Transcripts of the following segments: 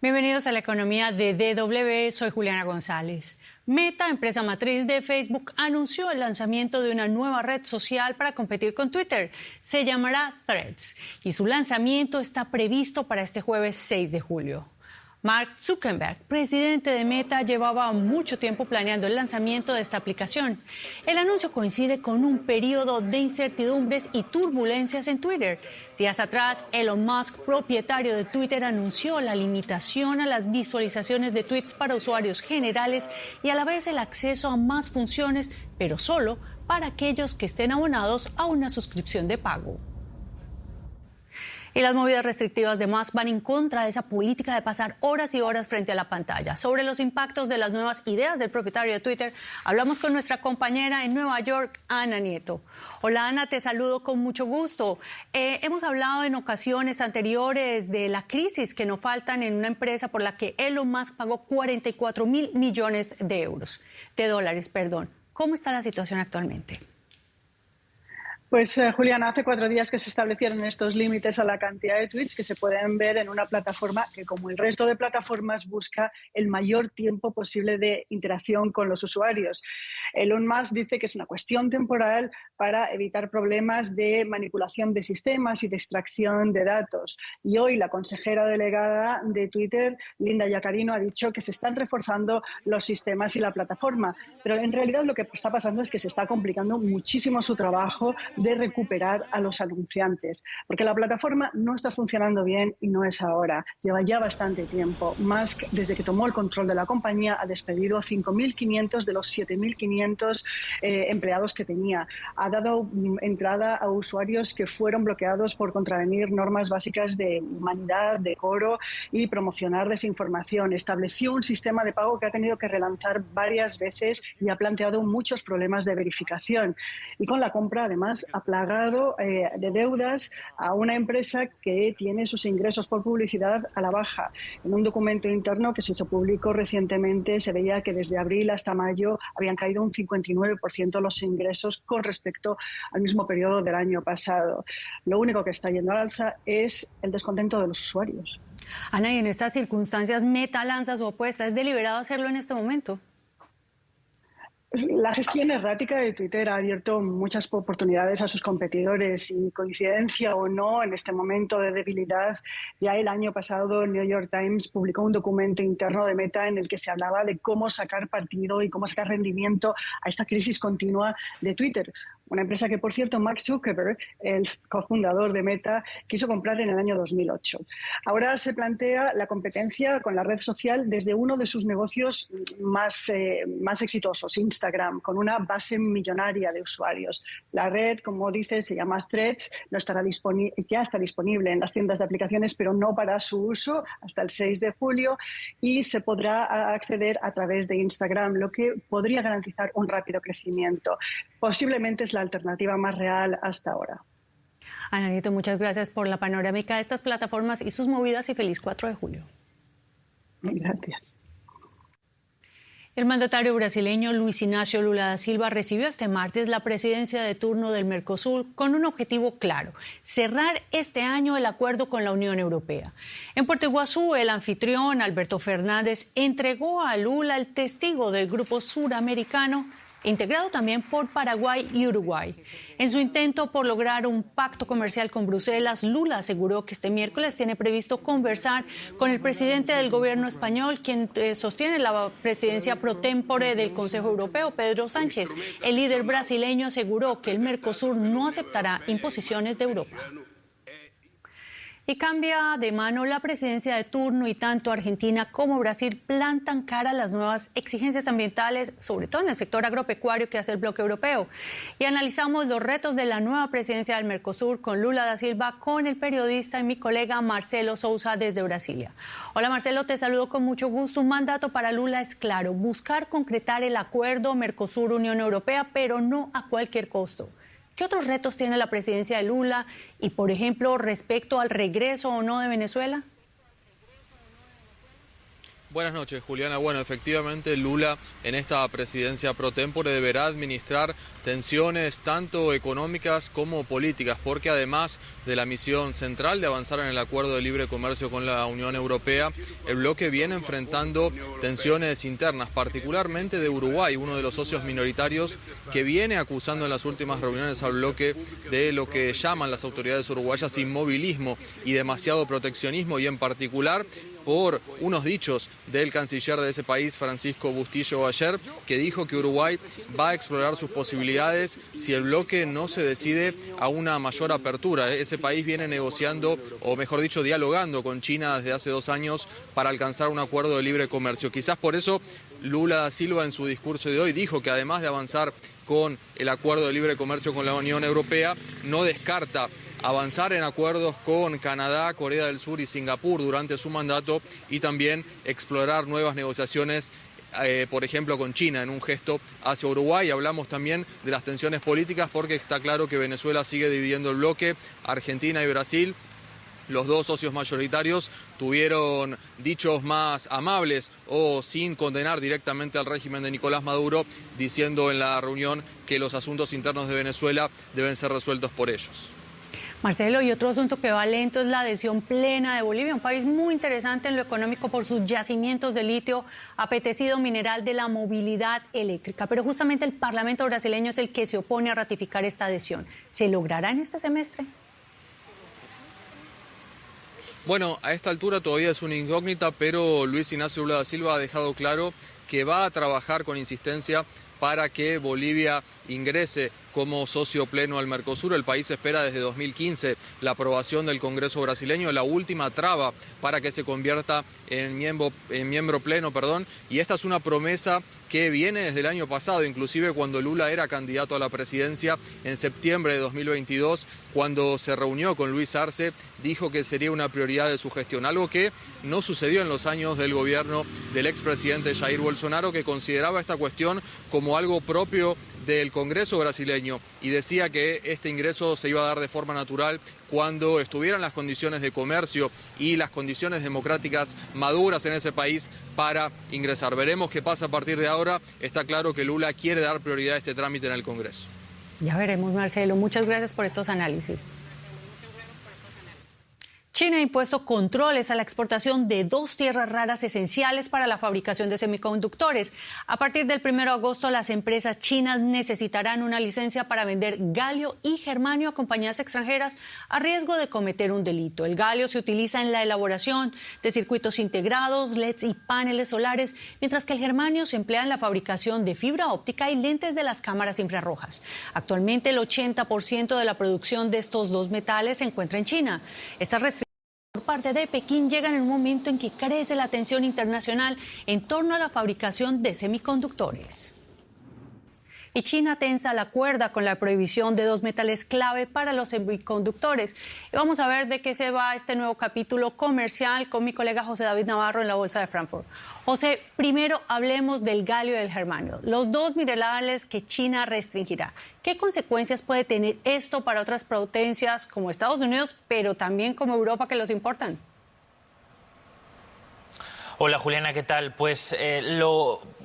Bienvenidos a la economía de DW, soy Juliana González. Meta, empresa matriz de Facebook, anunció el lanzamiento de una nueva red social para competir con Twitter. Se llamará Threads y su lanzamiento está previsto para este jueves 6 de julio. Mark Zuckerberg, presidente de Meta, llevaba mucho tiempo planeando el lanzamiento de esta aplicación. El anuncio coincide con un periodo de incertidumbres y turbulencias en Twitter. Días atrás, Elon Musk, propietario de Twitter, anunció la limitación a las visualizaciones de tweets para usuarios generales y a la vez el acceso a más funciones, pero solo para aquellos que estén abonados a una suscripción de pago. Y las movidas restrictivas de Musk van en contra de esa política de pasar horas y horas frente a la pantalla. Sobre los impactos de las nuevas ideas del propietario de Twitter, hablamos con nuestra compañera en Nueva York, Ana Nieto. Hola Ana, te saludo con mucho gusto. Hemos hablado en ocasiones anteriores de la crisis que no faltan en una empresa por la que Elon Musk pagó 44.000 millones de dólares. ¿Cómo está la situación actualmente? Pues, Juliana, hace 4 días que se establecieron estos límites a la cantidad de tweets que se pueden ver en una plataforma que, como el resto de plataformas, busca el mayor tiempo posible de interacción con los usuarios. Elon Musk dice que es una cuestión temporal para evitar problemas de manipulación de sistemas y de extracción de datos. Y hoy la consejera delegada de Twitter, Linda Yaccarino, ha dicho que se están reforzando los sistemas y la plataforma. Pero en realidad lo que está pasando es que se está complicando muchísimo su trabajo de recuperar a los anunciantes, porque la plataforma no está funcionando bien y no es ahora. Lleva ya bastante tiempo. Musk, desde que tomó el control de la compañía, ha despedido 5.500 de los 7.500 empleados que tenía. Ha dado entrada a usuarios que fueron bloqueados por contravenir normas básicas de humanidad, decoro y promocionar desinformación. Estableció un sistema de pago que ha tenido que relanzar varias veces y ha planteado muchos problemas de verificación. Y con la compra, además, ha plagado de deudas a una empresa que tiene sus ingresos por publicidad a la baja. En un documento interno que se hizo público recientemente se veía que desde abril hasta mayo habían caído un 59% los ingresos con respecto al mismo periodo del año pasado. Lo único que está yendo al alza es el descontento de los usuarios. Ana, y en estas circunstancias, Meta lanza su apuesta. ¿Es deliberado hacerlo en este momento? La gestión errática de Twitter ha abierto muchas oportunidades a sus competidores y, coincidencia o no, en este momento de debilidad, ya el año pasado el New York Times publicó un documento interno de Meta en el que se hablaba de cómo sacar partido y cómo sacar rendimiento a esta crisis continua de Twitter. Una empresa que, por cierto, Mark Zuckerberg, el cofundador de Meta, quiso comprar en el año 2008. Ahora se plantea la competencia con la red social desde uno de sus negocios más exitosos, Instagram, con una base millonaria de usuarios. La red, como dice, se llama Threads, ya está disponible en las tiendas de aplicaciones, pero no para su uso hasta el 6 de julio y se podrá acceder a través de Instagram, lo que podría garantizar un rápido crecimiento. Posiblemente es la alternativa más real hasta ahora. Ana Nieto, muchas gracias por la panorámica de estas plataformas y sus movidas y feliz 4 de julio. Gracias. El mandatario brasileño Luis Inácio Lula da Silva recibió este martes la presidencia de turno del Mercosur con un objetivo claro: cerrar este año el acuerdo con la Unión Europea. En Puerto Iguazú, el anfitrión Alberto Fernández entregó a Lula el testigo del grupo suramericano, integrado también por Paraguay y Uruguay. En su intento por lograr un pacto comercial con Bruselas, Lula aseguró que este miércoles tiene previsto conversar con el presidente del gobierno español, quien sostiene la presidencia pro tempore del Consejo Europeo, Pedro Sánchez. El líder brasileño aseguró que el Mercosur no aceptará imposiciones de Europa. Y cambia de mano la presidencia de turno y tanto Argentina como Brasil plantan cara a las nuevas exigencias ambientales, sobre todo en el sector agropecuario que hace el bloque europeo. Y analizamos los retos de la nueva presidencia del Mercosur con Lula da Silva, con el periodista y mi colega Marcelo Souza desde Brasilia. Hola Marcelo, te saludo con mucho gusto. Un mandato para Lula es claro: buscar concretar el acuerdo Mercosur-Unión Europea, pero no a cualquier costo. ¿Qué otros retos tiene la presidencia de Lula y, por ejemplo, respecto al regreso o no de Venezuela? Buenas noches, Juliana. Bueno, efectivamente Lula en esta presidencia pro tempore deberá administrar tensiones tanto económicas como políticas, porque además de la misión central de avanzar en el acuerdo de libre comercio con la Unión Europea, el bloque viene enfrentando tensiones internas, particularmente de Uruguay, uno de los socios minoritarios que viene acusando en las últimas reuniones al bloque de lo que llaman las autoridades uruguayas inmovilismo y demasiado proteccionismo, y en particular por unos dichos del canciller de ese país, Francisco Bustillo, ayer, que dijo que Uruguay va a explorar sus posibilidades si el bloque no se decide a una mayor apertura. Ese país viene negociando, o mejor dicho, dialogando con China desde hace 2 años para alcanzar un acuerdo de libre comercio. Quizás por eso Lula da Silva en su discurso de hoy dijo que además de avanzar con el acuerdo de libre comercio con la Unión Europea, no descarta avanzar en acuerdos con Canadá, Corea del Sur y Singapur durante su mandato, y también explorar nuevas negociaciones, por ejemplo, con China, en un gesto hacia Uruguay. Hablamos también de las tensiones políticas, porque está claro que Venezuela sigue dividiendo el bloque. Argentina y Brasil, los dos socios mayoritarios, tuvieron dichos más amables o sin condenar directamente al régimen de Nicolás Maduro, diciendo en la reunión que los asuntos internos de Venezuela deben ser resueltos por ellos. Marcelo, y otro asunto que va lento es la adhesión plena de Bolivia, un país muy interesante en lo económico por sus yacimientos de litio, apetecido mineral de la movilidad eléctrica. Pero justamente el Parlamento brasileño es el que se opone a ratificar esta adhesión. ¿Se logrará en este semestre? Bueno, a esta altura todavía es una incógnita, pero Luis Ignacio Lula da Silva ha dejado claro que va a trabajar con insistencia para que Bolivia ingrese como socio pleno al Mercosur. El país espera desde 2015 la aprobación del Congreso brasileño, la última traba para que se convierta en miembro pleno, y esta es una promesa que viene desde el año pasado, inclusive cuando Lula era candidato a la presidencia en septiembre de 2022, cuando se reunió con Luis Arce, dijo que sería una prioridad de su gestión, algo que no sucedió en los años del gobierno del expresidente Jair Bolsonaro, que consideraba esta cuestión como algo propio del Congreso brasileño y decía que este ingreso se iba a dar de forma natural cuando estuvieran las condiciones de comercio y las condiciones democráticas maduras en ese país para ingresar. Veremos qué pasa a partir de ahora. Está claro que Lula quiere dar prioridad a este trámite en el Congreso. Ya veremos, Marcelo. Muchas gracias por estos análisis. China ha impuesto controles a la exportación de 2 tierras raras esenciales para la fabricación de semiconductores. A partir del 1 de agosto, las empresas chinas necesitarán una licencia para vender galio y germanio a compañías extranjeras a riesgo de cometer un delito. El galio se utiliza en la elaboración de circuitos integrados, LEDs y paneles solares, mientras que el germanio se emplea en la fabricación de fibra óptica y lentes de las cámaras infrarrojas. Actualmente, el 80% de la producción de estos 2 metales se encuentra en China. Estas restricciones por parte de Pekín llegan en un momento en que crece la tensión internacional en torno a la fabricación de semiconductores. Y China tensa la cuerda con la prohibición de 2 metales clave para los semiconductores. Y vamos a ver de qué se va este nuevo capítulo comercial con mi colega José David Navarro en la Bolsa de Frankfurt. José, primero hablemos del galio y del germanio, los 2 minerales que China restringirá. ¿Qué consecuencias puede tener esto para otras potencias como Estados Unidos, pero también como Europa, que los importan? Hola Juliana, ¿qué tal? Pues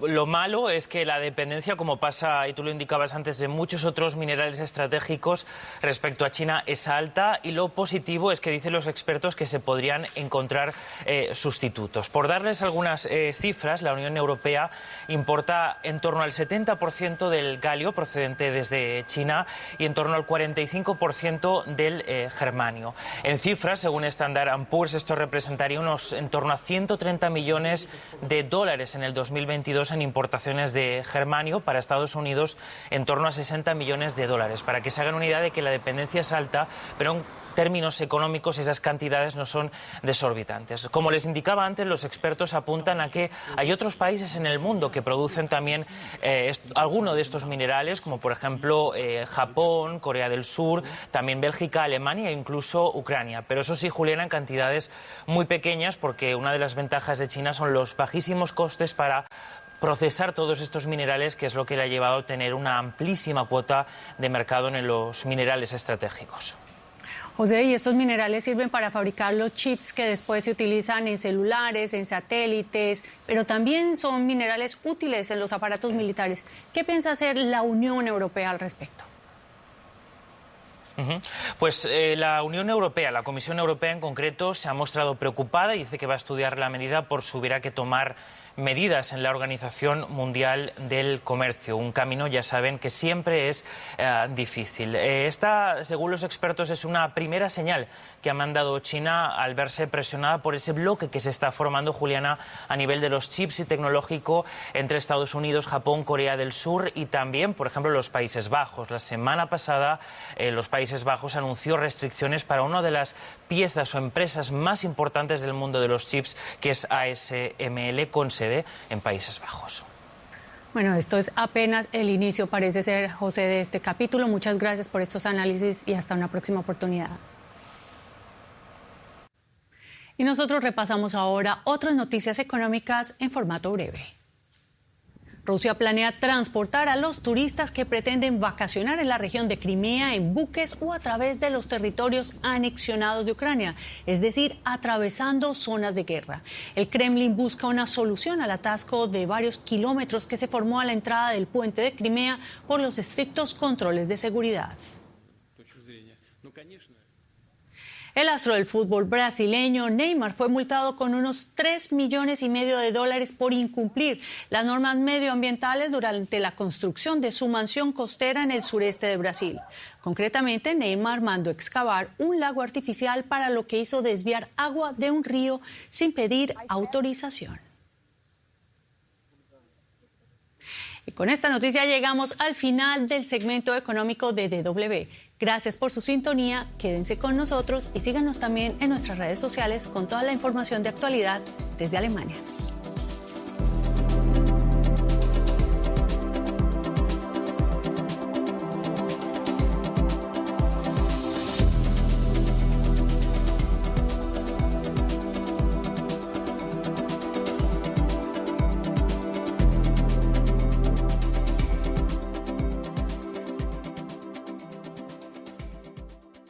lo malo es que la dependencia, como pasa, y tú lo indicabas antes, de muchos otros minerales estratégicos respecto a China es alta, y lo positivo es que dicen los expertos que se podrían encontrar sustitutos. Por darles algunas cifras, la Unión Europea importa en torno al 70% del galio procedente desde China y en torno al 45% del germanio. En cifras, según Standard & Poor's, esto representaría en torno a 130 millones de dólares en el 2022 en importaciones de germanio, para Estados Unidos en torno a 60 millones de dólares. Para que se hagan una idea de que la dependencia es alta, pero en términos económicos esas cantidades no son desorbitantes. Como les indicaba antes, los expertos apuntan a que hay otros países en el mundo que producen también alguno de estos minerales, como por ejemplo Japón, Corea del Sur, también Bélgica, Alemania e incluso Ucrania. Pero eso sí, Juliana, en cantidades muy pequeñas, porque una de las ventajas de China son los bajísimos costes para procesar todos estos minerales, que es lo que le ha llevado a tener una amplísima cuota de mercado en los minerales estratégicos. José, ¿y estos minerales sirven para fabricar los chips que después se utilizan en celulares, en satélites, pero también son minerales útiles en los aparatos militares? ¿Qué piensa hacer la Unión Europea al respecto? Pues la Unión Europea, la Comisión Europea en concreto, se ha mostrado preocupada y dice que va a estudiar la medida por si hubiera que tomar medidas en la Organización Mundial del Comercio. Un camino, ya saben, que siempre es difícil. Esta, según los expertos, es una primera señal que ha mandado China al verse presionada por ese bloque que se está formando, Juliana, a nivel de los chips y tecnológico entre Estados Unidos, Japón, Corea del Sur y también, por ejemplo, los Países Bajos. La semana pasada, los Países Bajos anunció restricciones para una de las piezas o empresas más importantes del mundo de los chips, que es ASML, con sede en Países Bajos. Bueno, esto es apenas el inicio, parece ser, José, de este capítulo. Muchas gracias por estos análisis y hasta una próxima oportunidad. Y nosotros repasamos ahora otras noticias económicas en formato breve. Rusia planea transportar a los turistas que pretenden vacacionar en la región de Crimea en buques o a través de los territorios anexionados de Ucrania, es decir, atravesando zonas de guerra. El Kremlin busca una solución al atasco de varios kilómetros que se formó a la entrada del puente de Crimea por los estrictos controles de seguridad. El astro del fútbol brasileño Neymar fue multado con unos $3,5 millones por incumplir las normas medioambientales durante la construcción de su mansión costera en el sureste de Brasil. Concretamente, Neymar mandó excavar un lago artificial para lo que hizo desviar agua de un río sin pedir autorización. Y con esta noticia llegamos al final del segmento económico de DW. Gracias por su sintonía, quédense con nosotros y síganos también en nuestras redes sociales con toda la información de actualidad desde Alemania.